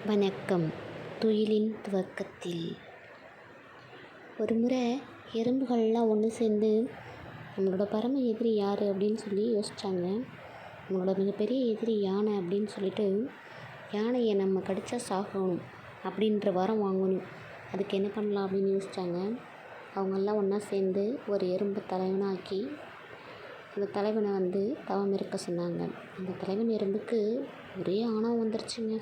வணக்கம். துயிலின் துவக்கத்தில் ஒரு முறை எறும்புகள்லாம் ஒன்று சேர்ந்து நம்மளோட பரம எதிரி யார் அப்படின்னு சொல்லி யோசித்தாங்க. நம்மளோட மிகப்பெரிய எதிரி யானை அப்படின்னு சொல்லிட்டு, யானையை நம்ம கடித்தா சாகணும் அப்படின்ற வரம் வாங்கணும், அதுக்கு என்ன பண்ணலாம் அப்படின்னு யோசித்தாங்க. அவங்கெல்லாம் ஒன்றா சேர்ந்து ஒரு எறும்பை தலைவனாக்கி அந்த தலைவனை தவம் இருக்க சொன்னாங்க. அந்த தலைவன் எறும்புக்கு ஒரே ஆணவம் வந்துருச்சுங்க.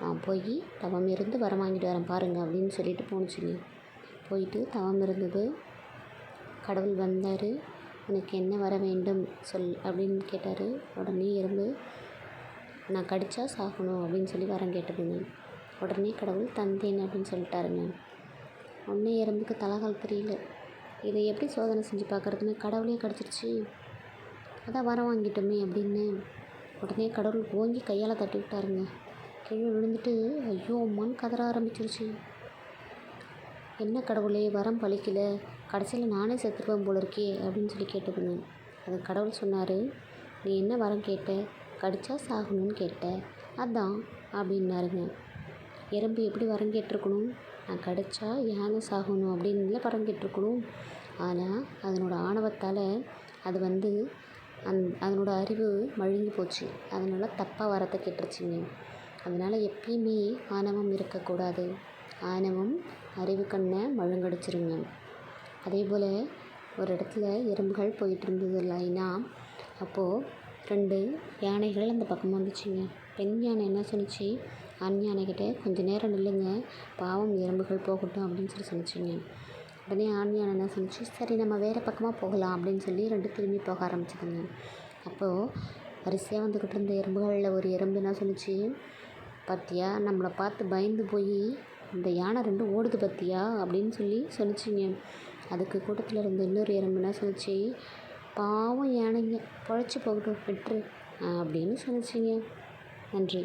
நான் போய் தவம் இருந்து வரம் வாங்கிட்டு வரேன் பாருங்கள் அப்படின்னு சொல்லிட்டு போணுச்சுங்க. போயிட்டு தவம் இருந்தது. கடவுள் வந்தார். உனக்கு என்ன வர வேண்டும் சொல் அப்படின்னு கேட்டார். உடனே எறும்பு நான் கடித்தா சாகணும் அப்படின்னு சொல்லி வரம் கேட்டதுங்க. உடனே கடவுள் தந்தேன் அப்படின்னு சொல்லிட்டாருங்க. உடனே எறும்புக்கு தலைகால் தெரியல. இதை எப்படி சோதனை செஞ்சு பார்க்குறதுன்னு கடவுளே கடிச்சிருச்சு, அதான் வரம் வாங்கிட்டோமே அப்படின்னு. உடனே கடவுள் ஓங்கி கையால் தட்டி விட்டாருங்க. கீழே விழுந்துட்டு ஐயோ அம்மான்னு கதற ஆரம்பிச்சிருச்சு. என்ன கடவுளே, வரம் பழிக்கல, கடைசியில் நானே செத்துருவேன் போல இருக்கே அப்படின்னு சொல்லி கேட்டதுங்க. அது கடவுள் சொன்னார், நீ என்ன வரம் கேட்ட? கடிச்சா சாகணும்னு கேட்ட, அதான் அப்படின்னாருங்க. எறும்பு எப்படி வரம் கேட்டிருக்கணும்? நான் கடிச்சா யானை சாகணும் அப்படின்ல வரம் கேட்டிருக்கணும். ஆனால் அதனோட ஆணவத்தால் அது அதனோட அறிவு மழுங்கி போச்சு. அதனால் தப்பாக வரத்தை கேட்டுருச்சுங்க. அதனால் எப்பயுமே ஆணவம் இருக்கக்கூடாது. ஆணவம் அறிவு கண்ணை மழுங்கடிச்சிருங்க. அதே போல் ஒரு இடத்துல எறும்புகள் போயிட்டு இருந்தது லைனாக. அப்போது 2 யானைகள் அந்த பக்கமாக வந்துச்சுங்க. பெண் யானை என்ன சொன்னிச்சு, ஆண் யானைக்கிட்ட கொஞ்சம் நேரம் நில்லுங்க, பாவம் எறும்புகள் போகட்டும் அப்படின்னு சொல்லி சொன்னிச்சுங்க. உடனே ஆண் யானை என்ன சொன்னிச்சு, சரி நம்ம வேறு பக்கமாக போகலாம் அப்படின்னு சொல்லி 2 திரும்பி போக ஆரம்பிச்சதுங்க. அப்போது வரிசையாக வந்துக்கிட்டு இருந்த எறும்புகளில் ஒரு எறும்பு என்ன சொன்னிச்சு, பார்த்தியா நம்மளை பார்த்து பயந்து போய் இந்த யானை 2 ஓடுது பார்த்தியா அப்படின்னு சொல்லி சொன்னிச்சிங்க. அதுக்கு கூட்டத்தில் இருந்த இன்னொரு எறும்பு என்ன சொன்னிச்சு, பாவம் யானைங்க பொழைச்சி போகட்டும் விட்டுரு அப்படின்னு சொன்னிச்சிங்க. நன்றி.